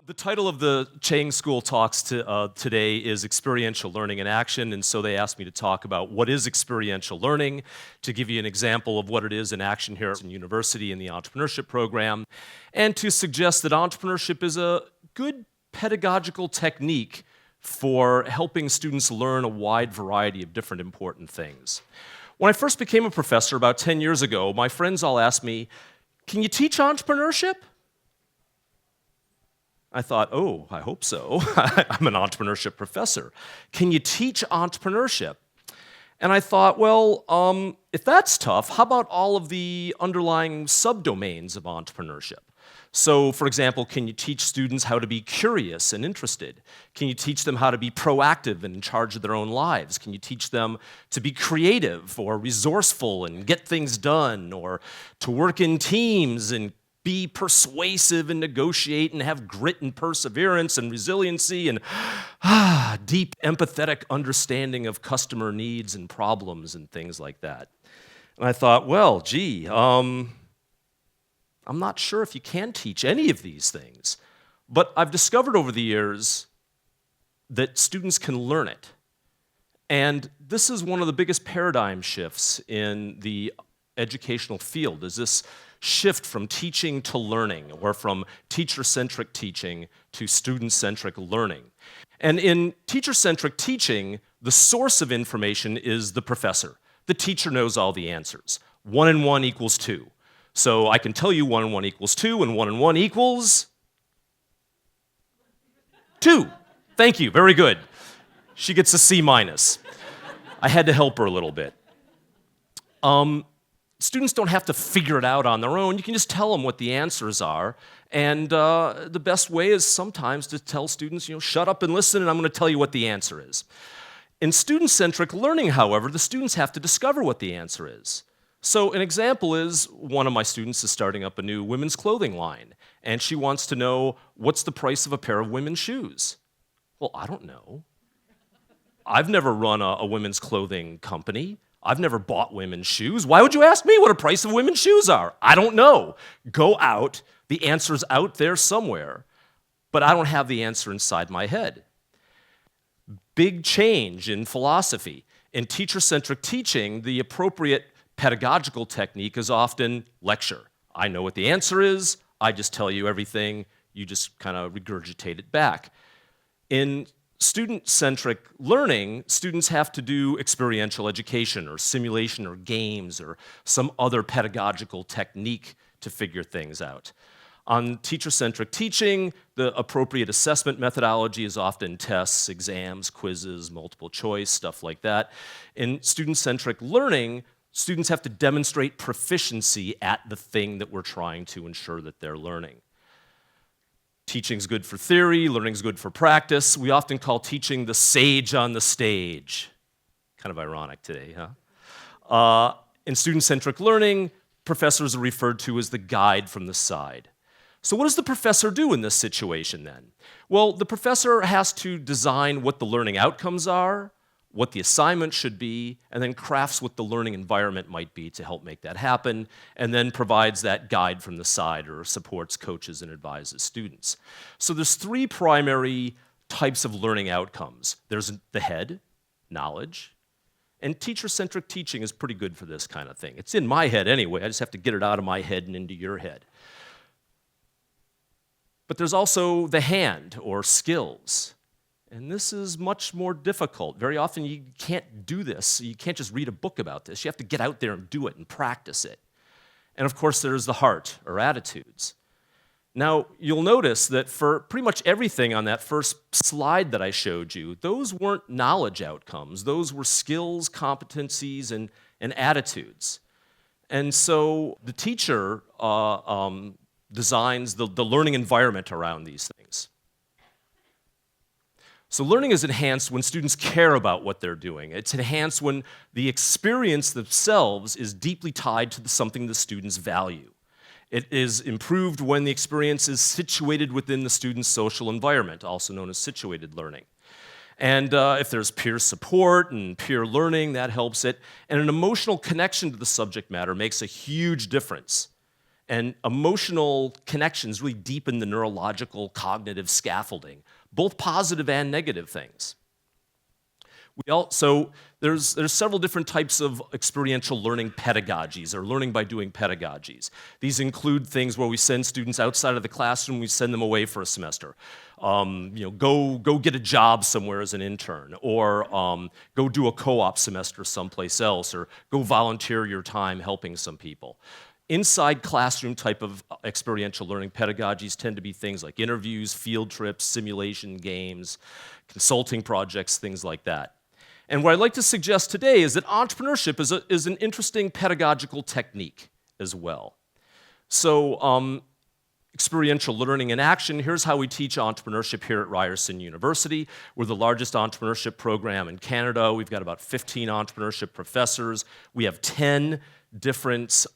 The title of the Chang School Talks today is Experiential Learning in Action, and so they asked me to talk about what is experiential learning, to give you an example of what it is in action here at Ryerson University in the Entrepreneurship program, and to suggest that entrepreneurship is a good pedagogical technique for helping students learn a wide variety of different important things. When I first became a professor about 10 years ago, my friends all asked me, "Can you teach entrepreneurship?" I thought, oh, I hope so. I'm an entrepreneurship professor. Can you teach entrepreneurship? And I thought, well, if that's tough, how about all of the underlying subdomains of entrepreneurship? So, for example, can you teach students how to be curious and interested? Can you teach them how to be proactive and in charge of their own lives? Can you teach them to be creative or resourceful and get things done, or to work in teams and be persuasive and negotiate and have grit and perseverance and resiliency and deep empathetic understanding of customer needs and problems and things like that? And I thought, well, gee, I'm not sure if you can teach any of these things, but I've discovered over the years that students can learn it. And this is one of the biggest paradigm shifts in the educational field, is this shift from teaching to learning, or from teacher-centric teaching to student-centric learning. And in teacher-centric teaching, the source of information is the professor. The teacher knows all the answers. 1 and 1 equals 2. So I can tell you 1 and 1 equals 2, and 1 and 1 equals 2. Thank you, very good. She gets a C-. I had to help her a little bit. Students don't have to figure it out on their own. You can just tell them what the answers are. And the best way is sometimes to tell students, shut up and listen, and I'm going to tell you what the answer is. In student-centric learning, however, the students have to discover what the answer is. So an example is, one of my students is starting up a new women's clothing line, and she wants to know, what's the price of a pair of women's shoes? Well, I don't know. I've never run a women's clothing company. I've never bought women's shoes. Why would you ask me what the price of women's shoes are? I don't know. Go out. The answer's out there somewhere, but I don't have the answer inside my head. Big change in philosophy. In teacher-centric teaching, the appropriate pedagogical technique is often lecture. I know what the answer is. I just tell you everything. You just kind of regurgitate it back. In student-centric learning, students have to do experiential education or simulation or games or some other pedagogical technique to figure things out. On teacher-centric teaching, the appropriate assessment methodology is often tests, exams, quizzes, multiple choice, stuff like that. In student-centric learning, students have to demonstrate proficiency at the thing that we're trying to ensure that they're learning. Teaching's good for theory, learning's good for practice. We often call teaching the sage on the stage. Kind of ironic today, huh? In student-centric learning, professors are referred to as the guide from the side. So what does the professor do in this situation then? Well, the professor has to design what the learning outcomes are, what the assignment should be, and then crafts what the learning environment might be to help make that happen, and then provides that guide from the side or supports coaches and advises students. So there's 3 primary types of learning outcomes. There's the head, knowledge, and teacher-centric teaching is pretty good for this kind of thing. It's in my head anyway. I just have to get it out of my head and into your head. But there's also the hand, or skills. And this is much more difficult. Very often you can't do this. You can't just read a book about this. You have to get out there and do it and practice it. And of course there's the heart, or attitudes. Now you'll notice that for pretty much everything on that first slide that I showed you, those weren't knowledge outcomes. Those were skills, competencies, and attitudes. And so the teacher designs the learning environment around these things. So learning is enhanced when students care about what they're doing. It's enhanced when the experience themselves is deeply tied to something the students value. It is improved when the experience is situated within the student's social environment, also known as situated learning. And if there's peer support and peer learning, that helps it. And an emotional connection to the subject matter makes a huge difference. And emotional connections really deepen the neurological cognitive scaffolding, both positive and negative things. So there's several different types of experiential learning pedagogies, or learning by doing pedagogies. These include things where we send students outside of the classroom, we send them away for a semester. Go get a job somewhere as an intern, or go do a co-op semester someplace else, or go volunteer your time helping some people. Inside classroom type of experiential learning pedagogies tend to be things like interviews, field trips, simulation games, consulting projects, things like that. And what I'd like to suggest today is that entrepreneurship is an interesting pedagogical technique as well. So experiential learning in action, here's how we teach entrepreneurship here at Ryerson University. We're the largest entrepreneurship program in Canada. We've got about 15 entrepreneurship professors. We have 10 different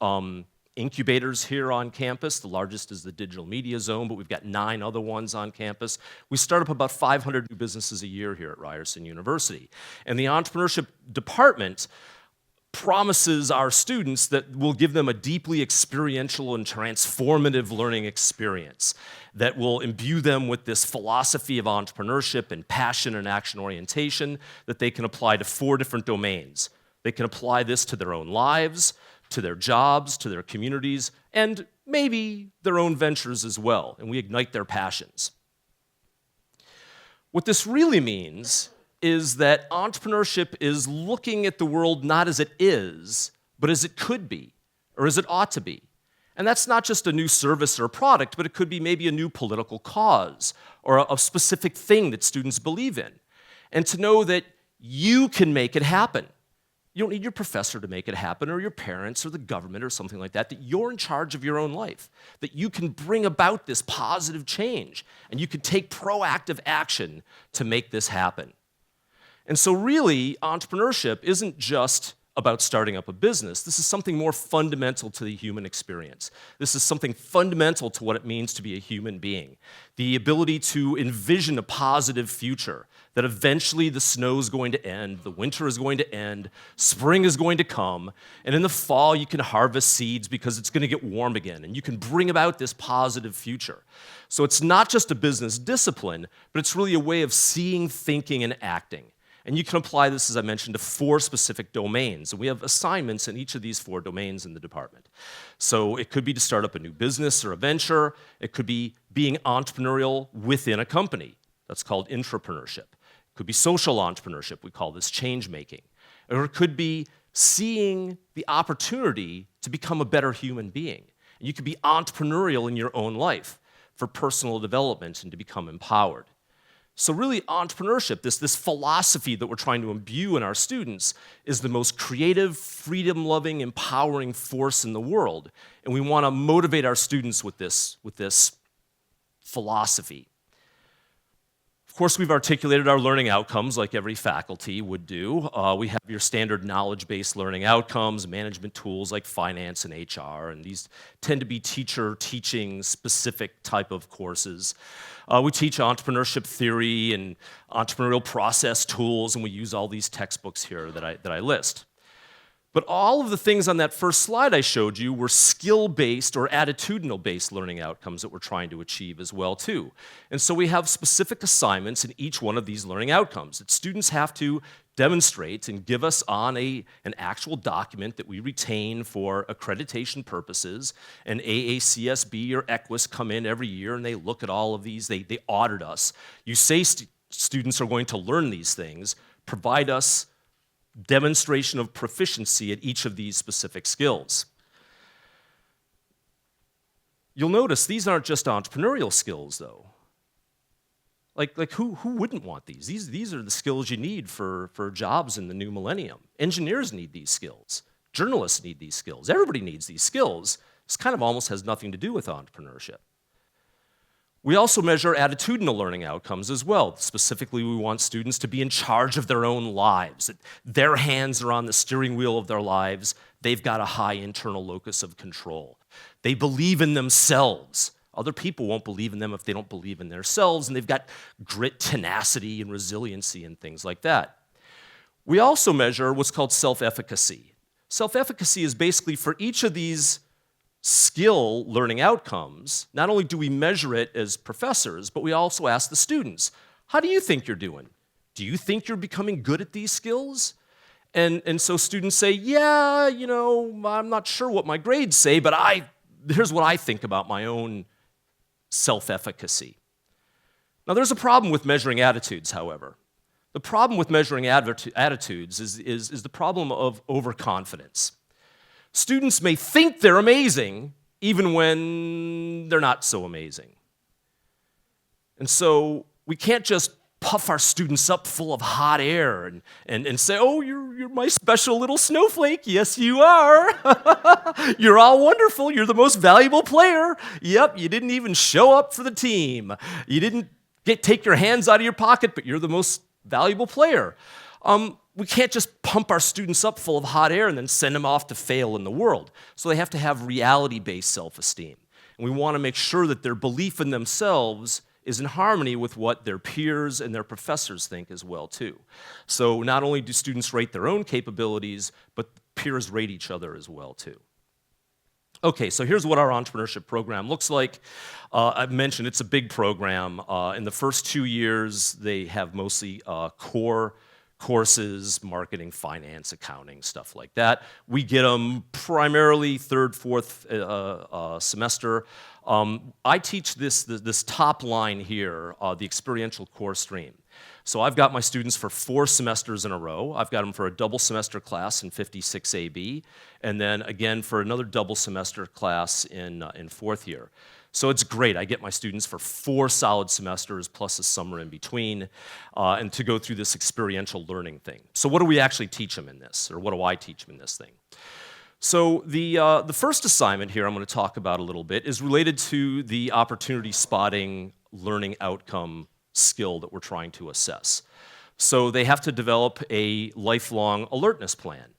incubators here on campus. The largest is the Digital Media Zone, but we've got 9 other ones on campus. We start up about 500 new businesses a year here at Ryerson University. And the entrepreneurship department promises our students that we'll give them a deeply experiential and transformative learning experience that will imbue them with this philosophy of entrepreneurship and passion and action orientation that they can apply to 4 different domains. They can apply this to their own lives, to their jobs, to their communities, and maybe their own ventures as well, and we ignite their passions. What this really means is that entrepreneurship is looking at the world not as it is, but as it could be, or as it ought to be. And that's not just a new service or a product, but it could be maybe a new political cause, or a specific thing that students believe in. And to know that you can make it happen. You don't need your professor to make it happen, or your parents, or the government, or something like that, that you're in charge of your own life, that you can bring about this positive change, and you can take proactive action to make this happen. And so really, entrepreneurship isn't just about starting up a business. This is something more fundamental to the human experience. This is something fundamental to what it means to be a human being. The ability to envision a positive future, that eventually the snow is going to end, the winter is going to end, spring is going to come, and in the fall you can harvest seeds because it's going to get warm again, and you can bring about this positive future. So it's not just a business discipline, but it's really a way of seeing, thinking, and acting. And you can apply this, as I mentioned, to 4 specific domains. And we have assignments in each of these 4 domains in the department. So it could be to start up a new business or a venture. It could be being entrepreneurial within a company. That's called entrepreneurship. It could be social entrepreneurship. We call this change making. Or it could be seeing the opportunity to become a better human being. And you could be entrepreneurial in your own life for personal development and to become empowered. So really, entrepreneurship, this philosophy that we're trying to imbue in our students, is the most creative, freedom-loving, empowering force in the world. And we want to motivate our students with this philosophy. Of course, we've articulated our learning outcomes like every faculty would do. We have your standard knowledge-based learning outcomes, management tools like finance and HR, and these tend to be teaching specific type of courses. We teach entrepreneurship theory and entrepreneurial process tools, and we use all these textbooks here that I list. But all of the things on that first slide I showed you were skill-based or attitudinal-based learning outcomes that we're trying to achieve as well, too. And so we have specific assignments in each one of these learning outcomes that students have to demonstrate and give us on an actual document that we retain for accreditation purposes. And AACSB or EQUIS come in every year and they look at all of these, they audit us. You say students are going to learn these things, provide us demonstration of proficiency at each of these specific skills. You'll notice these aren't just entrepreneurial skills, though. Like who wouldn't want these? These are the skills you need for jobs in the new millennium. Engineers need these skills. Journalists need these skills. Everybody needs these skills. This kind of almost has nothing to do with entrepreneurship. We also measure attitudinal learning outcomes as well. Specifically, we want students to be in charge of their own lives. That their hands are on the steering wheel of their lives. They've got a high internal locus of control. They believe in themselves Other people won't believe in them if they don't believe in themselves, and they've got grit, tenacity, and resiliency and things like that. We also measure what's called self-efficacy. Self-efficacy is basically for each of these skill learning outcomes, not only do we measure it as professors, but we also ask the students, how do you think you're doing? Do you think you're becoming good at these skills? And so students say, yeah, I'm not sure what my grades say, but here's what I think about my own self-efficacy. Now, there's a problem with measuring attitudes, however. The problem with measuring attitudes is the problem of overconfidence. Students may think they're amazing even when they're not so amazing. And so we can't just puff our students up full of hot air and say, oh, you're my special little snowflake. Yes, you are. You're all wonderful. You're the most valuable player. Yep, you didn't even show up for the team. You didn't take your hands out of your pocket, but you're the most valuable player. We can't just pump our students up full of hot air and then send them off to fail in the world. So they have to have reality-based self-esteem. And we want to make sure that their belief in themselves is in harmony with what their peers and their professors think as well, too. So not only do students rate their own capabilities, but peers rate each other as well, too. Okay, so here's what our entrepreneurship program looks like. I've mentioned it's a big program. In the first 2 years, they have mostly core courses, marketing, finance, accounting, stuff like that. We get them primarily third, fourth semester. I teach this top line here, the experiential core stream. So I've got my students for 4 semesters in a row. I've got them for a double semester class in 56 AB, and then again for another double semester class in fourth year. So it's great. I get my students for 4 solid semesters plus a summer in between, and to go through this experiential learning thing. So what do we actually teach them in this, or what do I teach them in this thing? So the first assignment here I'm going to talk about a little bit is related to the opportunity spotting learning outcome skill that we're trying to assess. So they have to develop a lifelong alertness plan.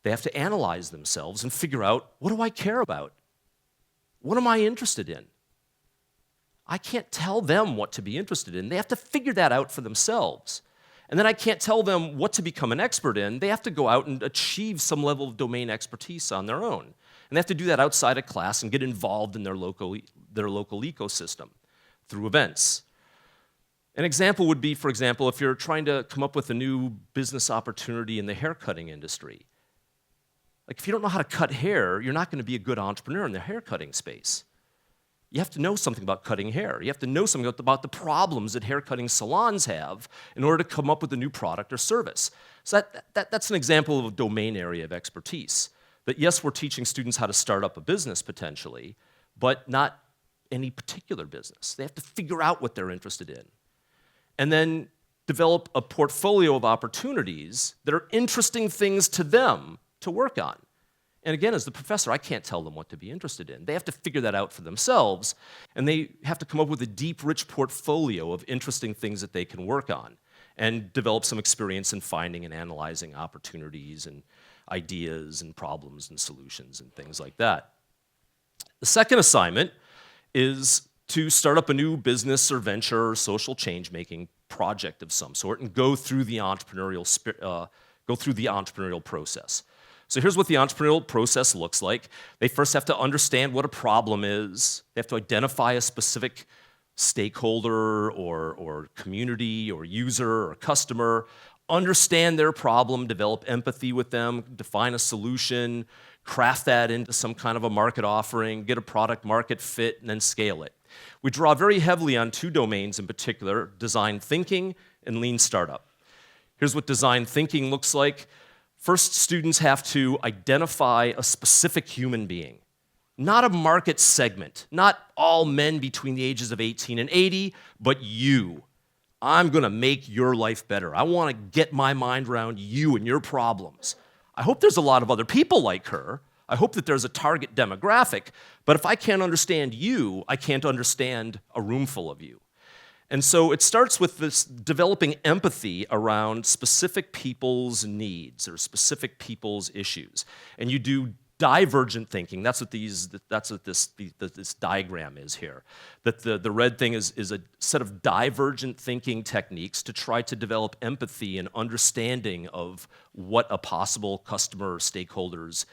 They have to analyze themselves and figure out, what do I care about? What am I interested in? I can't tell them what to be interested in. They have to figure that out for themselves. And then I can't tell them what to become an expert in. They have to go out and achieve some level of domain expertise on their own. And they have to do that outside of class and get involved in their local ecosystem through events. An example would be, for example, if you're trying to come up with a new business opportunity in the haircutting industry. Like, if you don't know how to cut hair, you're not going to be a good entrepreneur in the haircutting space. You have to know something about cutting hair. You have to know something about the problems that haircutting salons have in order to come up with a new product or service. So that's an example of a domain area of expertise. That yes, we're teaching students how to start up a business potentially, but not any particular business. They have to figure out what they're interested in. And then develop a portfolio of opportunities that are interesting things to them to work on. And again, as the professor, I can't tell them what to be interested in. They have to figure that out for themselves, and they have to come up with a deep, rich portfolio of interesting things that they can work on and develop some experience in finding and analyzing opportunities and ideas and problems and solutions and things like that. The second assignment is to start up a new business or venture or social change-making project of some sort and go through the entrepreneurial process. So here's what the entrepreneurial process looks like. They first have to understand what a problem is. They have to identify a specific stakeholder or community or user or customer, understand their problem, develop empathy with them, define a solution, craft that into some kind of a market offering, get a product market fit, and then scale it. We draw very heavily on 2 domains in particular, design thinking and lean startup. Here's what design thinking looks like. First, students have to identify a specific human being, not a market segment, not all men between the ages of 18 and 80, but you. I'm going to make your life better. I want to get my mind around you and your problems. I hope there's a lot of other people like her. I hope that there's a target demographic, but if I can't understand you, I can't understand a room full of you. And so it starts with this developing empathy around specific people's needs or specific people's issues. And you do divergent thinking. That's what this diagram is here. That the red thing is a set of divergent thinking techniques to try to develop empathy and understanding of what a possible customer or stakeholder's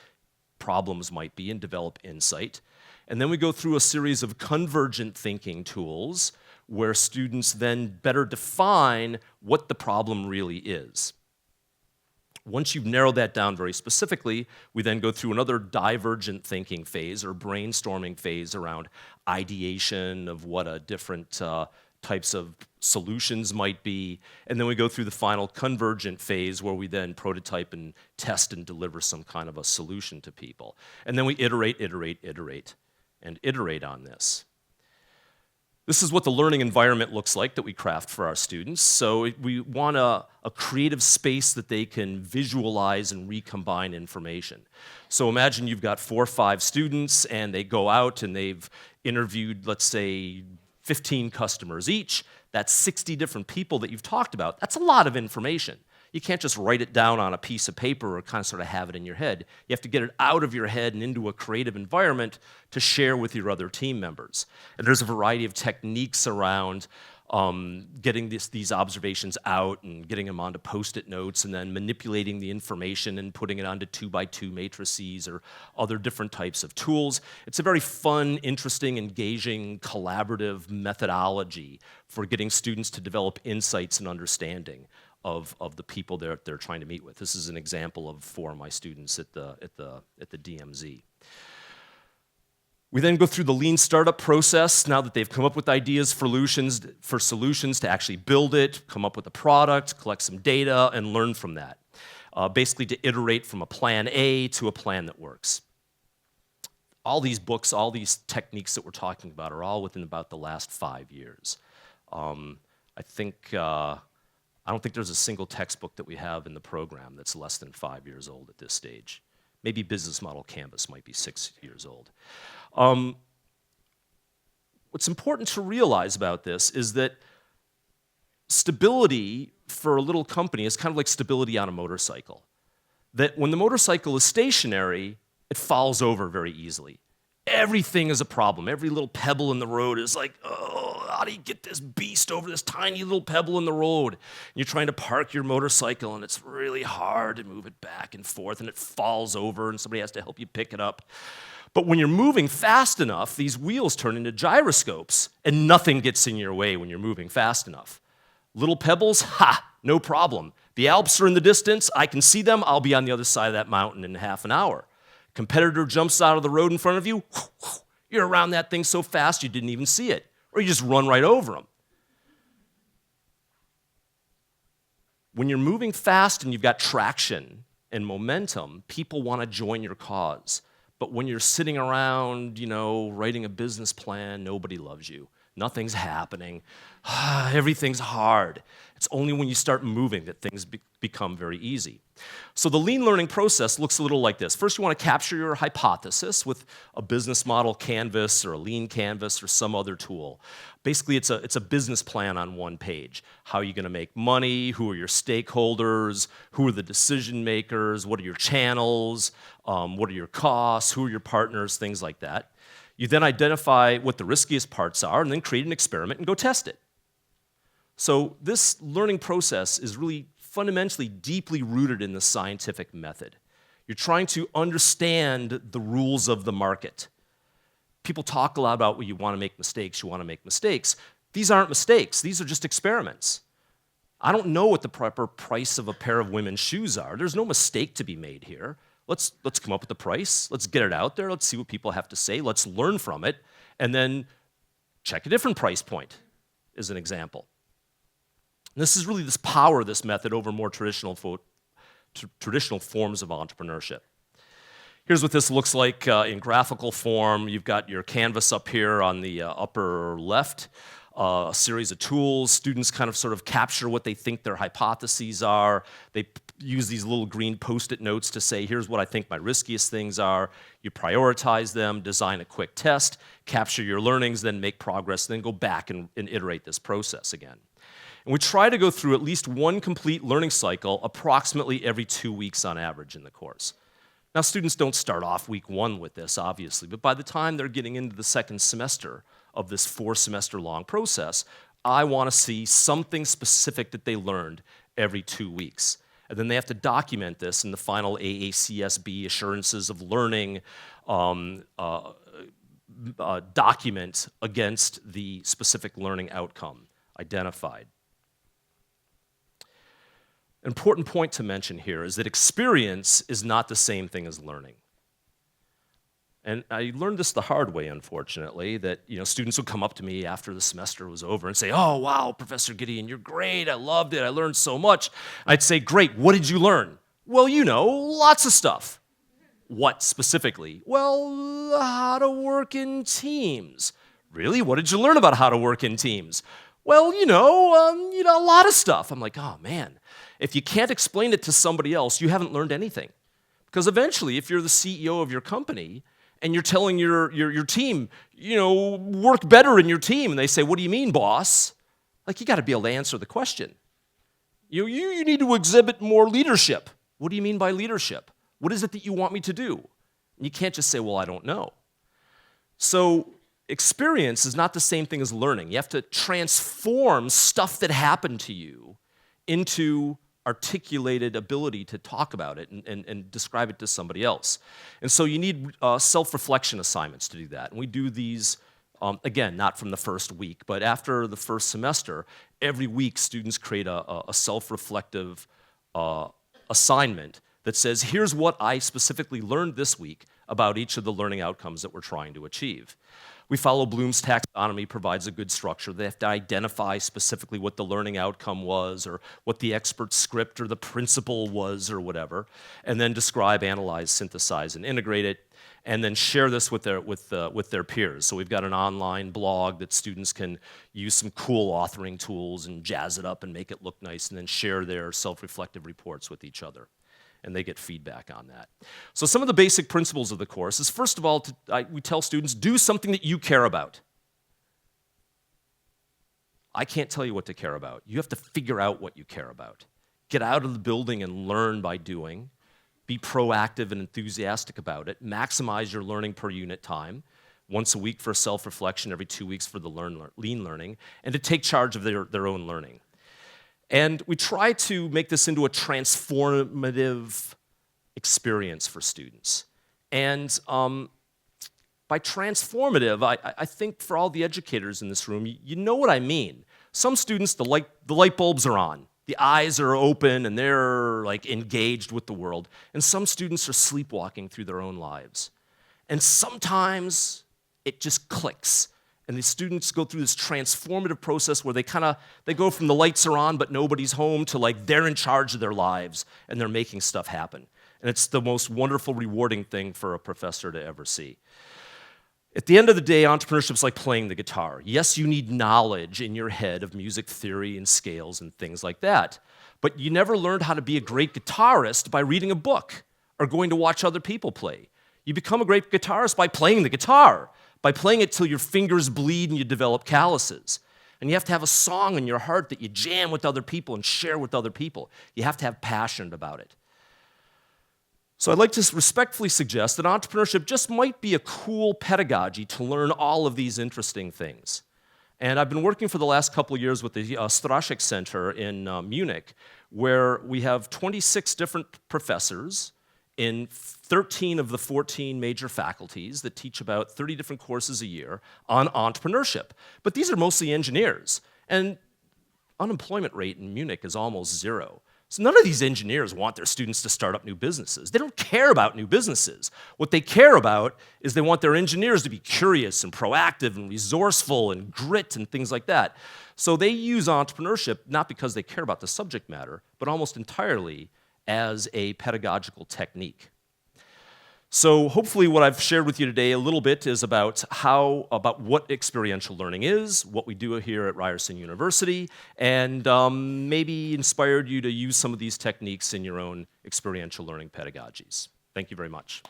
problems might be and develop insight. And then we go through a series of convergent thinking tools where students then better define what the problem really is. Once you've narrowed that down very specifically, we then go through another divergent thinking phase or brainstorming phase around ideation of what a different types of solutions might be. And then we go through the final convergent phase where we then prototype and test and deliver some kind of a solution to people. And then we iterate on this. This is what the learning environment looks like that we craft for our students. So we want a creative space that they can visualize and recombine information. So imagine you've got 4 or 5 students and they go out and they've interviewed, let's say, 15 customers each. That's 60 different people that you've talked about. That's a lot of information. You can't just write it down on a piece of paper or kind of sort of have it in your head. You have to get it out of your head and into a creative environment to share with your other team members. And there's a variety of techniques around getting these observations out and getting them onto Post-it notes and then manipulating the information and putting it onto 2x2 matrices or other different types of tools. It's a very fun, interesting, engaging, collaborative methodology for getting students to develop insights and understanding of the people they're trying to meet with. This is an example of 4 of my students at the DMZ. We then go through the lean startup process now that they've come up with ideas for solutions to actually build it, come up with a product, collect some data, and learn from that. Basically to iterate from a plan A to a plan that works. All these books, all these techniques that we're talking about are all within about the last 5 years. I don't think there's a single textbook that we have in the program that's less than 5 years old at this stage. Maybe Business Model Canvas might be 6 years old. What's important to realize about this is that stability for a little company is kind of like stability on a motorcycle. That when the motorcycle is stationary, it falls over very easily. Everything is a problem. Every little pebble in the road is like, oh, how do you get this beast over this tiny little pebble in the road? And you're trying to park your motorcycle, and it's really hard to move it back and forth, and it falls over, and somebody has to help you pick it up. But when you're moving fast enough, these wheels turn into gyroscopes, and nothing gets in your way when you're moving fast enough. Little pebbles, no problem. The Alps are in the distance. I can see them. I'll be on the other side of that mountain in half an hour. Competitor jumps out of the road in front of you, you're around that thing so fast you didn't even see it, or you just run right over them. When you're moving fast and you've got traction and momentum, people want to join your cause. But when you're sitting around, writing a business plan, nobody loves you. Nothing's happening. Everything's hard. It's only when you start moving that things become very easy. So the lean learning process looks a little like this. First, you want to capture your hypothesis with a business model canvas or a lean canvas or some other tool. Basically, it's a business plan on one page. How are you going to make money? Who are your stakeholders? Who are the decision makers? What are your channels? What are your costs? Who are your partners? Things like that. You then identify what the riskiest parts are and then create an experiment and go test it. So this learning process is really fundamentally deeply rooted in the scientific method. You're trying to understand the rules of the market. People talk a lot about, well, you want to make mistakes. These aren't mistakes. These are just experiments. I don't know what the proper price of a pair of women's shoes are. There's no mistake to be made here. Let's come up with the price. Let's get it out there. Let's see what people have to say. Let's learn from it. And then check a different price point as an example. And this is really this power of this method over more traditional forms of entrepreneurship. Here's what this looks like in graphical form. You've got your canvas up here on the upper left. A series of tools. Students kind of sort of capture what they think their hypotheses are. They use these little green Post-it notes to say, here's what I think my riskiest things are. You prioritize them, design a quick test, capture your learnings, then make progress, then go back and iterate this process again. And we try to go through at least one complete learning cycle approximately every 2 weeks on average in the course. Now, students don't start off week 1 with this, obviously, but by the time they're getting into the second semester of this 4-semester-long process, I want to see something specific that they learned every 2 weeks. And then they have to document this in the final AACSB assurances of learning document against the specific learning outcome identified. An important point to mention here is that experience is not the same thing as learning. And I learned this the hard way, unfortunately, that students would come up to me after the semester was over and say, "Oh, wow, Professor Gedeon, you're great. I loved it. I learned so much." I'd say, "Great. What did you learn?" "Well, lots of stuff." "What specifically?" "Well, how to work in teams." "Really? What did you learn about how to work in teams?" "Well, a lot of stuff." I'm like, "Oh, man. If you can't explain it to somebody else, you haven't learned anything." Because eventually, if you're the CEO of your company and you're telling your team, work better in your team, and they say, "What do you mean, boss?" You got to be able to answer the question. You need to exhibit more leadership. "What do you mean by leadership? What is it that you want me to do?" And you can't just say, "Well, I don't know." So experience is not the same thing as learning. You have to transform stuff that happened to you into articulated ability to talk about it and describe it to somebody else. And so you need self-reflection assignments to do that. And we do these, again, not from the first week, but after the first semester, every week students create a self-reflective assignment that says, here's what I specifically learned this week about each of the learning outcomes that we're trying to achieve. We follow Bloom's taxonomy, provides a good structure. They have to identify specifically what the learning outcome was or what the expert script or the principle was or whatever, and then describe, analyze, synthesize, and integrate it, and then share this with their peers. So we've got an online blog that students can use some cool authoring tools and jazz it up and make it look nice, and then share their self-reflective reports with each other. And they get feedback on that. So some of the basic principles of the course is, first of all, we tell students, do something that you care about. I can't tell you what to care about. You have to figure out what you care about. Get out of the building and learn by doing. Be proactive and enthusiastic about it. Maximize your learning per unit time. Once a week for self-reflection, every 2 weeks for the lean learning, and to take charge of their own learning. And we try to make this into a transformative experience for students. And by transformative, I think for all the educators in this room, you know what I mean. Some students, the light bulbs are on. The eyes are open and they're engaged with the world. And some students are sleepwalking through their own lives. And sometimes it just clicks. And the students go through this transformative process where they go from the lights are on but nobody's home to they're in charge of their lives and they're making stuff happen. And it's the most wonderful, rewarding thing for a professor to ever see. At the end of the day, entrepreneurship is like playing the guitar. Yes, you need knowledge in your head of music theory and scales and things like that. But you never learned how to be a great guitarist by reading a book or going to watch other people play. You become a great guitarist by playing the guitar. By playing it till your fingers bleed and you develop calluses. And you have to have a song in your heart that you jam with other people and share with other people. You have to have passion about it. So I'd like to respectfully suggest that entrepreneurship just might be a cool pedagogy to learn all of these interesting things. And I've been working for the last couple of years with the Straschek Center in Munich, where we have 26 different professors in 13 of the 14 major faculties that teach about 30 different courses a year on entrepreneurship. But these are mostly engineers, and unemployment rate in Munich is almost zero. So none of these engineers want their students to start up new businesses. They don't care about new businesses. What they care about is they want their engineers to be curious and proactive and resourceful and grit and things like that. So they use entrepreneurship not because they care about the subject matter, but almost entirely as a pedagogical technique. So hopefully what I've shared with you today a little bit is about what experiential learning is, what we do here at Ryerson University, and maybe inspired you to use some of these techniques in your own experiential learning pedagogies. Thank you very much.